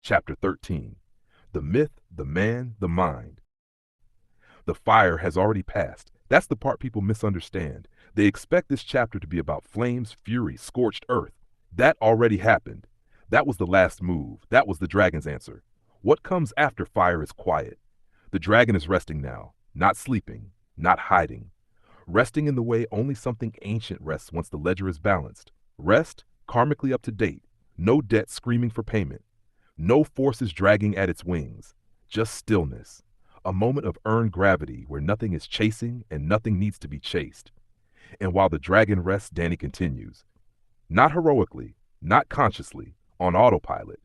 Chapter 13. The Myth, the Man, the Mind. The fire has already passed. That's the part people misunderstand. They expect this chapter to be about flames, fury, scorched earth. That already happened. That was the last move. That was the dragon's answer. What comes after fire is quiet. The dragon is resting now, not sleeping, not hiding. Resting in the way only something ancient rests once the ledger is balanced. Rest, karmically up to date. No debt screaming for payment. No forces dragging at its wings. Just stillness. A moment of earned gravity where nothing is chasing and nothing needs to be chased. And while the dragon rests, Danny continues. Not heroically, not consciously, on autopilot.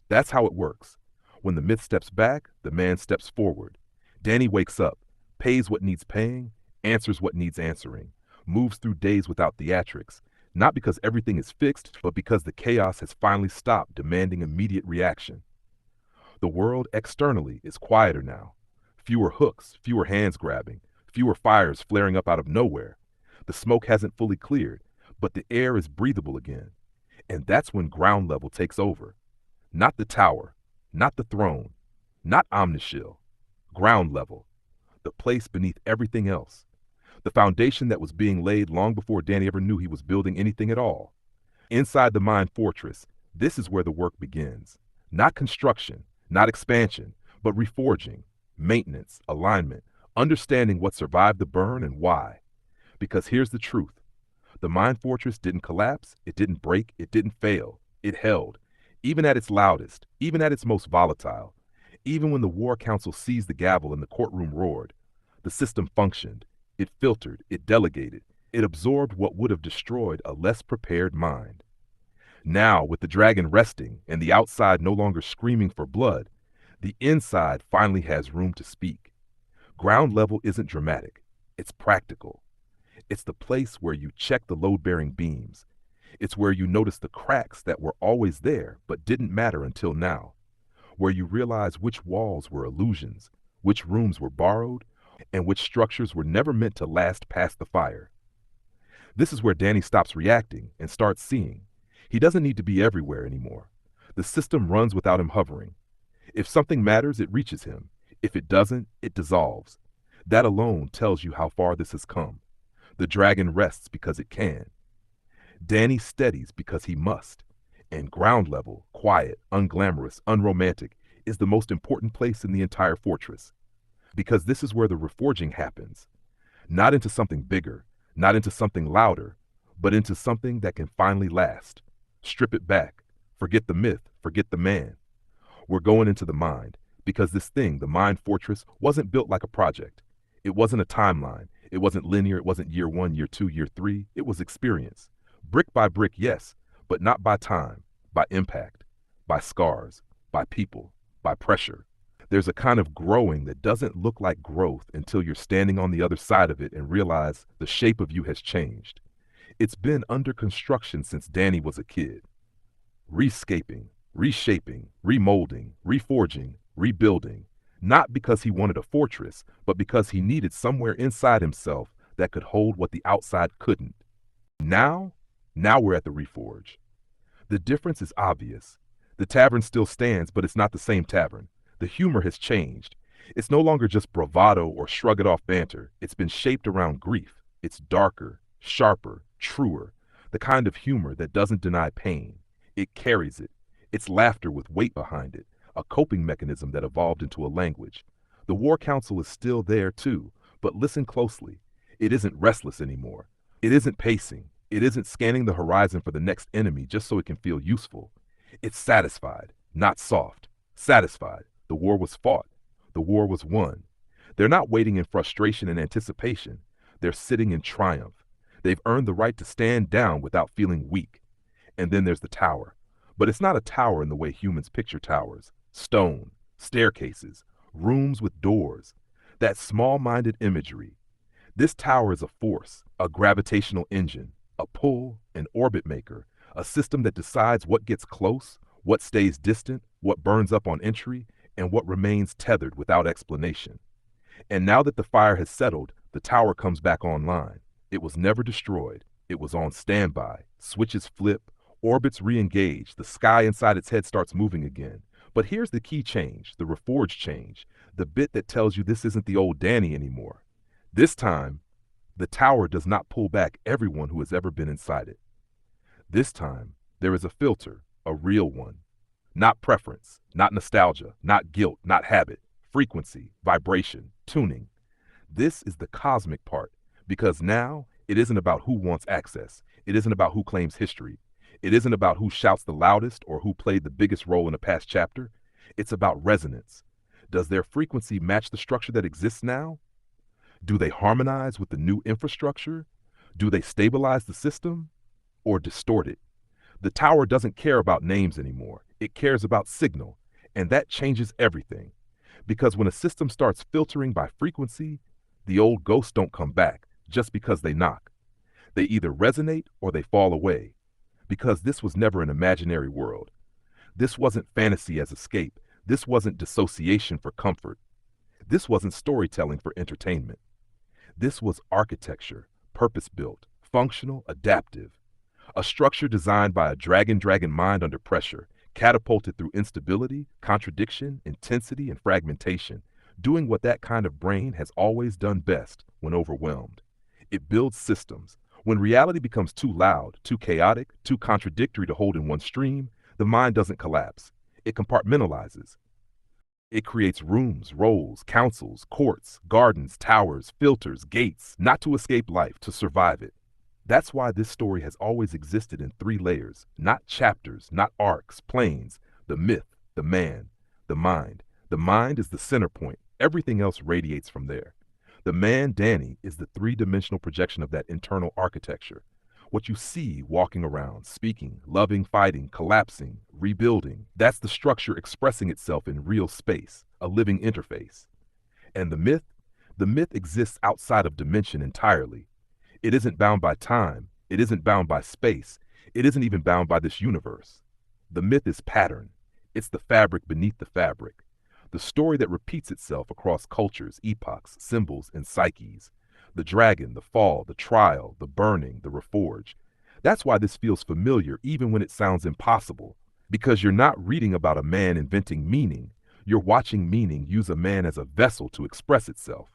That's how it works. When the myth steps back, the man steps forward. Danny wakes up, pays what needs paying, answers what needs answering, moves through days without theatrics, not because everything is fixed, but because the chaos has finally stopped demanding immediate reaction. The world externally is quieter now. Fewer hooks, fewer hands grabbing, fewer fires flaring up out of nowhere. The smoke hasn't fully cleared, but the air is breathable again. And that's when ground level takes over. Not the tower, not the throne, not Omnishield. Ground level. The place beneath everything else. The foundation that was being laid long before Danny ever knew he was building anything at all. Inside the mind fortress, this is where the work begins. Not construction, not expansion, but reforging, maintenance, alignment, understanding what survived the burn and why. Because here's the truth. The mind fortress didn't collapse, it didn't break, it didn't fail. It held, even at its loudest, even at its most volatile. Even when the war council seized the gavel and the courtroom roared, the system functioned. It filtered, it delegated, it absorbed what would have destroyed a less prepared mind. Now, with the dragon resting and the outside no longer screaming for blood, the inside finally has room to speak. Ground level isn't dramatic, it's practical. It's the place where you check the load-bearing beams. It's where you notice the cracks that were always there but didn't matter until now. Where you realize which walls were illusions, which rooms were borrowed, and which structures were never meant to last past the fire. This is where Danny stops reacting and starts seeing. He doesn't need to be everywhere anymore. The system runs without him hovering. If something matters, it reaches him. If it doesn't, it dissolves. That alone tells you how far this has come. The dragon rests because it can. Danny steadies because he must. And ground level, quiet, unglamorous, unromantic, is the most important place in the entire fortress. Because this is where the reforging happens. Not into something bigger, not into something louder, but into something that can finally last. Strip it back. Forget the myth, forget the man. We're going into the mind, because this thing, the mind fortress, wasn't built like a project. It wasn't a timeline. It wasn't linear. It wasn't year 1, year 2, year 3. It was experience. Brick by brick, yes, but not by time, by impact, by scars, by people, by pressure. There's a kind of growing that doesn't look like growth until you're standing on the other side of it and realize the shape of you has changed. It's been under construction since Danny was a kid. Rescaping, reshaping, remolding, reforging, rebuilding. Not because he wanted a fortress, but because he needed somewhere inside himself that could hold what the outside couldn't. Now we're at the reforge. The difference is obvious. The tavern still stands, but it's not the same tavern. The humor has changed. It's no longer just bravado or shrug-it-off banter. It's been shaped around grief. It's darker, sharper, truer, the kind of humor that doesn't deny pain. It carries it. It's laughter with weight behind it, a coping mechanism that evolved into a language. The War Council is still there too, but listen closely. It isn't restless anymore. It isn't pacing. It isn't scanning the horizon for the next enemy just so it can feel useful. It's satisfied, not soft. Satisfied. The war was fought. The war was won. They're not waiting in frustration and anticipation. They're sitting in triumph. They've earned the right to stand down without feeling weak. And then there's the tower. But it's not a tower in the way humans picture towers. Stone, staircases, rooms with doors. That small-minded imagery. This tower is a force, a gravitational engine, a pull, an orbit maker, a system that decides what gets close, what stays distant, what burns up on entry, and what remains tethered without explanation. And now that the fire has settled, the tower comes back online. It was never destroyed. It was on standby. Switches flip, orbits re-engage, the sky inside its head starts moving again. But here's the key change, the reforged change, the bit that tells you this isn't the old Danny anymore. This time, the tower does not pull back everyone who has ever been inside it. This time, there is a filter, a real one. Not preference, not nostalgia, not guilt, not habit, frequency, vibration, tuning. This is the cosmic part, because now it isn't about who wants access. It isn't about who claims history. It isn't about who shouts the loudest or who played the biggest role in a past chapter. It's about resonance. Does their frequency match the structure that exists now? Do they harmonize with the new infrastructure? Do they stabilize the system or distort it? The tower doesn't care about names anymore. It cares about signal, and that changes everything. Because when a system starts filtering by frequency, the old ghosts don't come back just because they knock. They either resonate or they fall away. Because this was never an imaginary world. This wasn't fantasy as escape. This wasn't dissociation for comfort. This wasn't storytelling for entertainment. This was architecture, purpose-built, functional, adaptive. A structure designed by a dragon mind under pressure, catapulted through instability, contradiction, intensity, and fragmentation, doing what that kind of brain has always done best when overwhelmed. It builds systems. When reality becomes too loud, too chaotic, too contradictory to hold in one stream, the mind doesn't collapse. It compartmentalizes. It creates rooms, roles, councils, courts, gardens, towers, filters, gates, not to escape life, to survive it. That's why this story has always existed in 3 layers, not chapters, not arcs, planes. The myth, the man, the mind. The mind is the center point. Everything else radiates from there. The man, Danny, is the 3-dimensional projection of that internal architecture. What you see walking around, speaking, loving, fighting, collapsing, rebuilding, that's the structure expressing itself in real space, a living interface. And the myth exists outside of dimension entirely. It isn't bound by time. It isn't bound by space. It isn't even bound by this universe. The myth is pattern. It's the fabric beneath the fabric. The story that repeats itself across cultures, epochs, symbols, and psyches. The dragon, the fall, the trial, the burning, the reforge. That's why this feels familiar even when it sounds impossible. Because you're not reading about a man inventing meaning. You're watching meaning use a man as a vessel to express itself.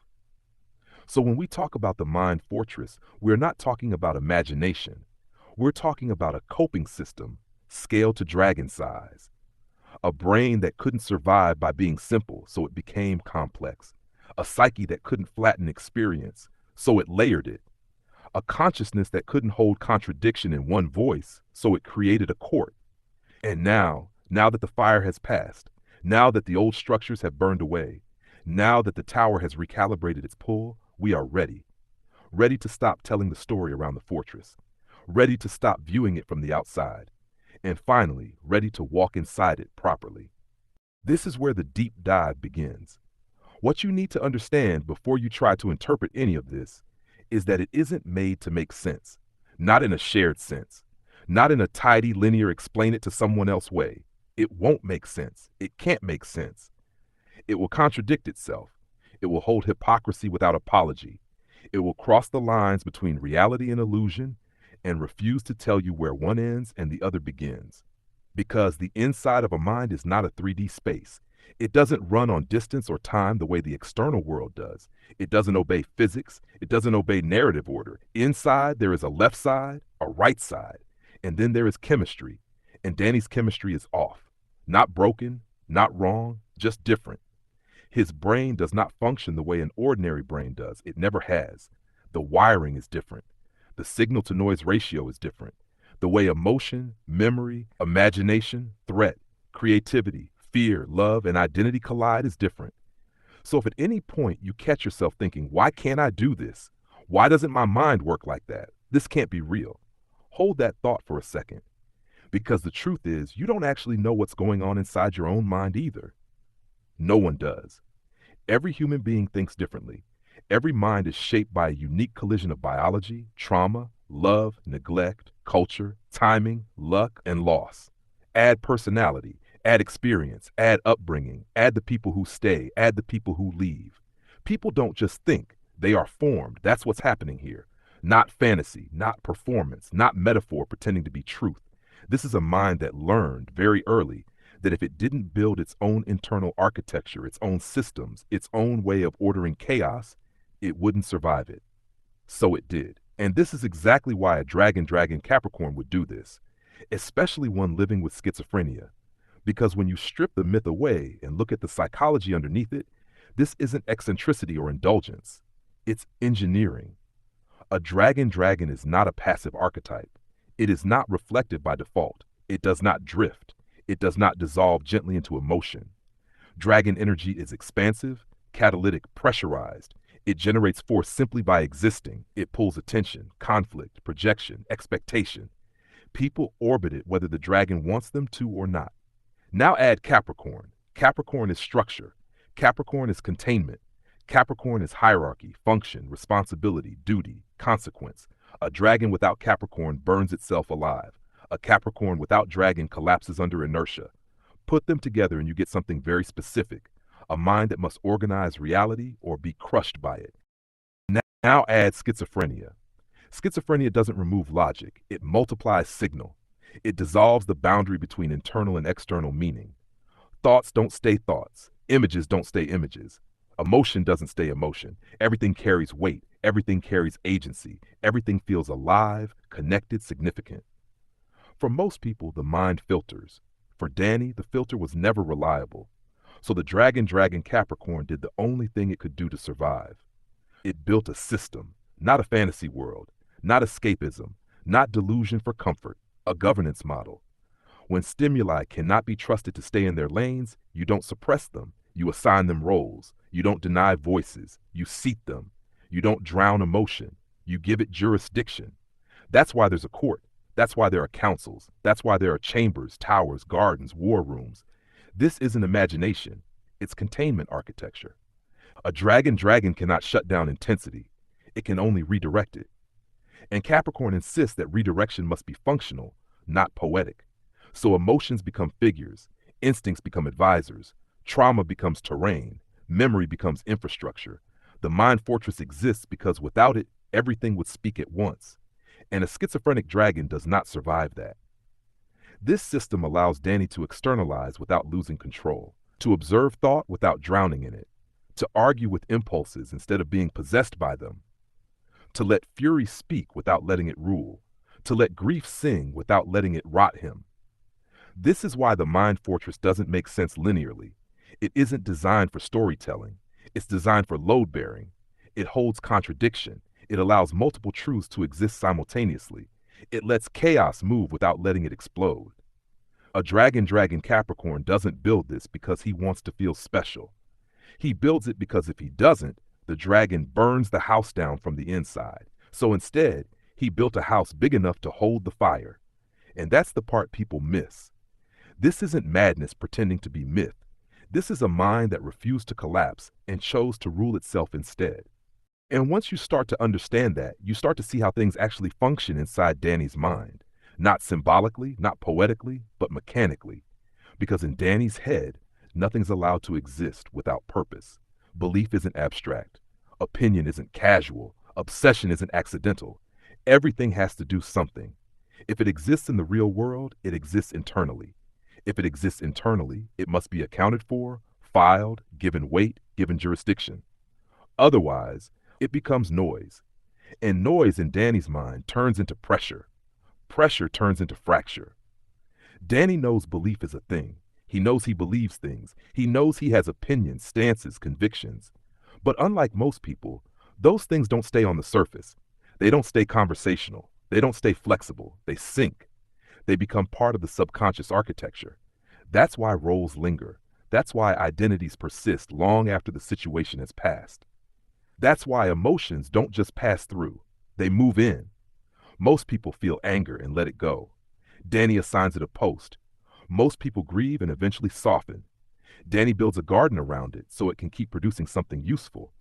So when we talk about the mind fortress, we're not talking about imagination. We're talking about a coping system scaled to dragon size. A brain that couldn't survive by being simple, so it became complex. A psyche that couldn't flatten experience, so it layered it. A consciousness that couldn't hold contradiction in one voice, so it created a court. And now that the fire has passed, now that the old structures have burned away, now that the tower has recalibrated its pull, we are ready. Ready to stop telling the story around the fortress. Ready to stop viewing it from the outside. And finally, ready to walk inside it properly. This is where the deep dive begins. What you need to understand before you try to interpret any of this is that it isn't made to make sense. Not in a shared sense. Not in a tidy, linear, explain it to someone else way. It won't make sense. It can't make sense. It will contradict itself. It will hold hypocrisy without apology. It will cross the lines between reality and illusion and refuse to tell you where one ends and the other begins. Because the inside of a mind is not a 3D space. It doesn't run on distance or time the way the external world does. It doesn't obey physics. It doesn't obey narrative order. Inside, there is a left side, a right side, and then there is chemistry. And Danny's chemistry is off. Not broken, not wrong, just different. His brain does not function the way an ordinary brain does. It never has. The wiring is different. The signal-to-noise ratio is different. The way emotion, memory, imagination, threat, creativity, fear, love, and identity collide is different. So if at any point you catch yourself thinking, why can't I do this? Why doesn't my mind work like that? This can't be real. Hold that thought for a second. Because the truth is, you don't actually know what's going on inside your own mind either. No one does. Every human being thinks differently. Every mind is shaped by a unique collision of biology, trauma, love, neglect, culture, timing, luck, and loss. Add personality, add experience, add upbringing, add the people who stay, add the people who leave. People don't just think, they are formed. That's what's happening here. Not fantasy, not performance, not metaphor pretending to be truth. This is a mind that learned very early that if it didn't build its own internal architecture, its own systems, its own way of ordering chaos, it wouldn't survive it. So it did. And this is exactly why a dragon Capricorn would do this, especially one living with schizophrenia. Because when you strip the myth away and look at the psychology underneath it, this isn't eccentricity or indulgence. It's engineering. A dragon is not a passive archetype. It is not reflective by default. It does not drift. It does not dissolve gently into emotion. Dragon energy is expansive, catalytic, pressurized. It generates force simply by existing. It pulls attention, conflict, projection, expectation. People orbit it whether the dragon wants them to or not. Now add Capricorn. Capricorn is structure. Capricorn is containment. Capricorn is hierarchy, function, responsibility, duty, consequence. A dragon without Capricorn burns itself alive. A Capricorn without dragon collapses under inertia. Put them together and you get something very specific, a mind that must organize reality or be crushed by it. Now add schizophrenia. Schizophrenia doesn't remove logic, it multiplies signal. It dissolves the boundary between internal and external meaning. Thoughts don't stay thoughts. Images don't stay images. Emotion doesn't stay emotion. Everything carries weight. Everything carries agency. Everything feels alive, connected, significant. For most people, the mind filters. For Danny, the filter was never reliable. So the dragon Capricorn did the only thing it could do to survive. It built a system, not a fantasy world, not escapism, not delusion for comfort, a governance model. When stimuli cannot be trusted to stay in their lanes, you don't suppress them. You assign them roles. You don't deny voices. You seat them. You don't drown emotion. You give it jurisdiction. That's why there's a court. That's why there are councils. That's why there are chambers, towers, gardens, war rooms. This isn't imagination. It's containment architecture. A dragon cannot shut down intensity. It can only redirect it. And Capricorn insists that redirection must be functional, not poetic. So emotions become figures, instincts become advisors, trauma becomes terrain, memory becomes infrastructure. The mind fortress exists because without it, everything would speak at once. And a schizophrenic dragon does not survive that. This system allows Danny to externalize without losing control, to observe thought without drowning in it, to argue with impulses instead of being possessed by them, to let fury speak without letting it rule, to let grief sing without letting it rot him. This is why the mind fortress doesn't make sense linearly. It isn't designed for storytelling. It's designed for load bearing. It holds contradiction. It allows multiple truths to exist simultaneously. It lets chaos move without letting it explode. A dragon Capricorn doesn't build this because he wants to feel special. He builds it because if he doesn't, the dragon burns the house down from the inside. So instead, he built a house big enough to hold the fire. And that's the part people miss. This isn't madness pretending to be myth. This is a mind that refused to collapse and chose to rule itself instead. And once you start to understand that, you start to see how things actually function inside Danny's mind. Not symbolically, not poetically, but mechanically. Because in Danny's head, nothing's allowed to exist without purpose. Belief isn't abstract. Opinion isn't casual. Obsession isn't accidental. Everything has to do something. If it exists in the real world, it exists internally. If it exists internally, it must be accounted for, filed, given weight, given jurisdiction. Otherwise, it becomes noise. And noise in Danny's mind turns into pressure. Pressure turns into fracture. Danny knows belief is a thing. He knows he believes things. He knows he has opinions, stances, convictions. But unlike most people, those things don't stay on the surface. They don't stay conversational. They don't stay flexible. They sink. They become part of the subconscious architecture. That's why roles linger. That's why identities persist long after the situation has passed. That's why emotions don't just pass through. They move in. Most people feel anger and let it go. Danny assigns it a post. Most people grieve and eventually soften. Danny builds a garden around it so it can keep producing something useful.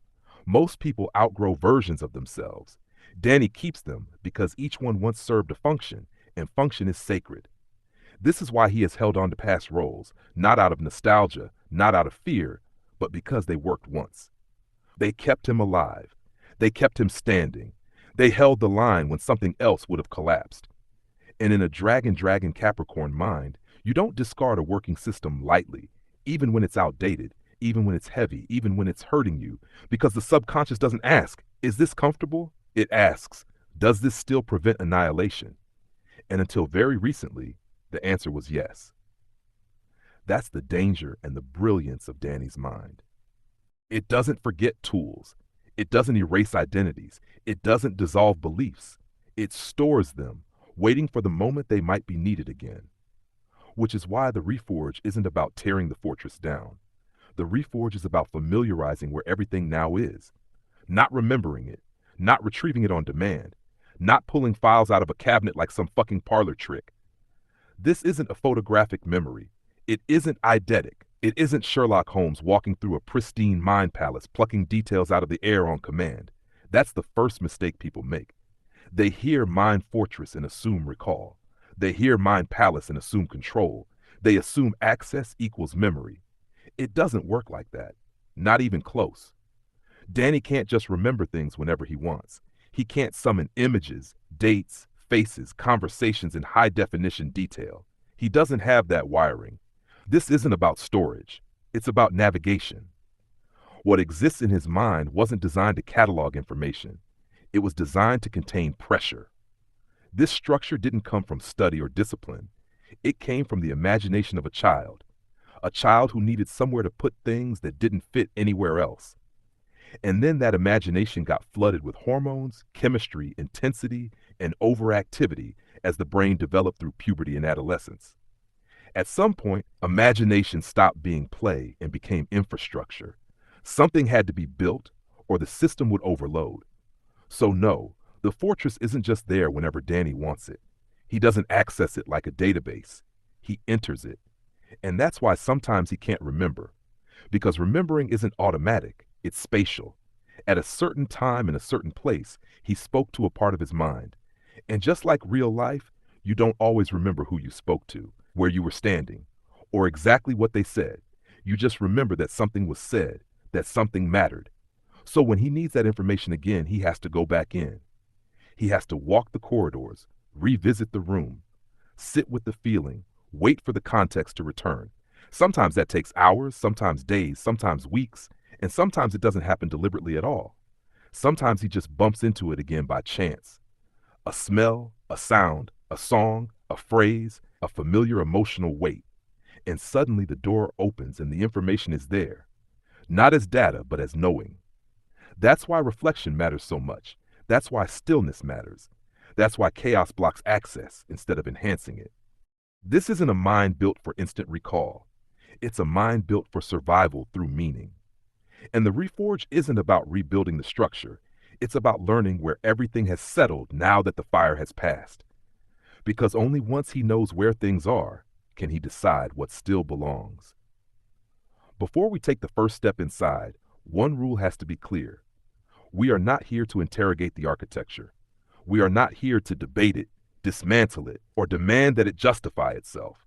Most people outgrow versions of themselves. Danny keeps them because each one once served a function, and function is sacred. This is why he has held on to past roles, not out of nostalgia, not out of fear, but because they worked once. They kept him alive. They kept him standing. They held the line when something else would have collapsed. And in a dragon Capricorn mind, You don't discard a working system lightly, even when it's outdated, even when it's heavy, even when it's hurting you, because the subconscious doesn't ask, is this comfortable? It asks, does this still prevent annihilation? And until very recently, the answer was yes. That's the danger and the brilliance of Danny's mind. It doesn't forget tools. It doesn't erase identities. It doesn't dissolve beliefs. It stores them, waiting for the moment they might be needed again. Which is why the Reforge isn't about tearing the fortress down. The Reforge is about familiarizing where everything now is, not remembering it, not retrieving it on demand, not pulling files out of a cabinet like some fucking parlor trick. This isn't a photographic memory. It isn't eidetic. It isn't Sherlock Holmes walking through a pristine mind palace, plucking details out of the air on command. That's the first mistake people make. They hear mind fortress and assume recall. They hear mind palace and assume control. They assume access equals memory. It doesn't work like that. Not even close. Danny can't just remember things whenever he wants. He can't summon images, dates, faces, conversations in high definition detail. He doesn't have that wiring. This isn't about storage. It's about navigation. What exists in his mind wasn't designed to catalog information. It was designed to contain pressure. This structure didn't come from study or discipline. It came from the imagination of a child who needed somewhere to put things that didn't fit anywhere else. And then that imagination got flooded with hormones, chemistry, intensity, and overactivity as the brain developed through puberty and adolescence. At some point, imagination stopped being play and became infrastructure. Something had to be built, or the system would overload. So no, the fortress isn't just there whenever Danny wants it. He doesn't access it like a database. He enters it. And that's why sometimes he can't remember. Because remembering isn't automatic, it's spatial. At a certain time in a certain place, he spoke to a part of his mind. And just like real life, you don't always remember who you spoke to, where you were standing, or exactly what they said. You just remember that something was said, that something mattered. So when he needs that information again, he has to go back in. He has to walk the corridors, revisit the room, sit with the feeling, wait for the context to return. Sometimes that takes hours, sometimes days, sometimes weeks, and sometimes it doesn't happen deliberately at all. Sometimes he just bumps into it again by chance. A smell, a sound, a song, a phrase, a familiar emotional weight. And suddenly the door opens and the information is there. Not as data, but as knowing. That's why reflection matters so much. That's why stillness matters. That's why chaos blocks access instead of enhancing it. This isn't a mind built for instant recall. It's a mind built for survival through meaning. And the Reforge isn't about rebuilding the structure. It's about learning where everything has settled now that the fire has passed. Because only once he knows where things are can he decide what still belongs. Before we take the first step inside, one rule has to be clear. We are not here to interrogate the architecture. We are not here to debate it, dismantle it, or demand that it justify itself.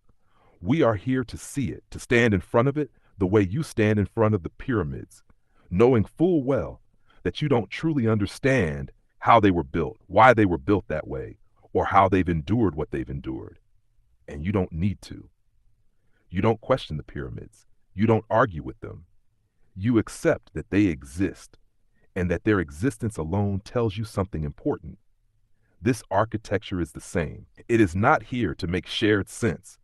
We are here to see it, to stand in front of it the way you stand in front of the pyramids, knowing full well that you don't truly understand how they were built, why they were built that way, or how they've endured what they've endured. And you don't need to. You don't question the pyramids. You don't argue with them. You accept that they exist and that their existence alone tells you something important. This architecture is the same. It is not here to make shared sense.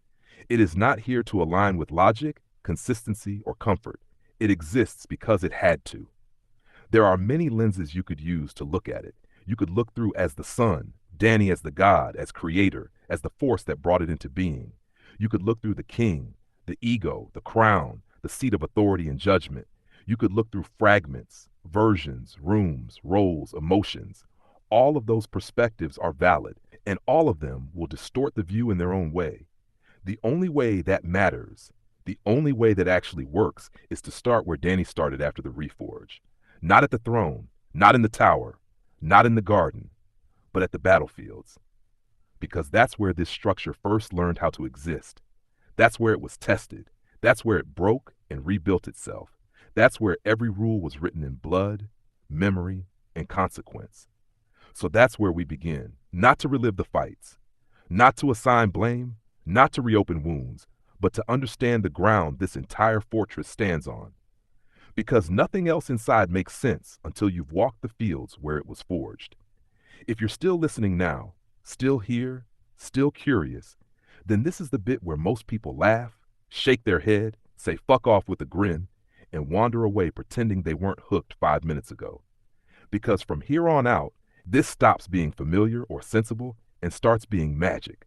It is not here to align with logic, consistency, or comfort. It exists because it had to. There are many lenses you could use to look at it. You could look through as the sun, Danny as the god, as creator, as the force that brought it into being. You could look through the king, the ego, the crown, the seat of authority and judgment. You could look through fragments, versions, rooms, roles, emotions. All of those perspectives are valid, and all of them will distort the view in their own way. The only way that matters, the only way that actually works, is to start where Danny started after the Reforge. Not at the throne, not in the tower, not in the garden, but at the battlefields. Because that's where this structure first learned how to exist. That's where it was tested. That's where it broke and rebuilt itself. That's where every rule was written in blood, memory, and consequence. So that's where we begin, not to relive the fights, not to assign blame, not to reopen wounds, but to understand the ground this entire fortress stands on. Because nothing else inside makes sense until you've walked the fields where it was forged. If you're still listening now, still here, still curious, then this is the bit where most people laugh, shake their head, say fuck off with a grin, and wander away pretending they weren't hooked 5 minutes ago. Because from here on out, this stops being familiar or sensible and starts being magic.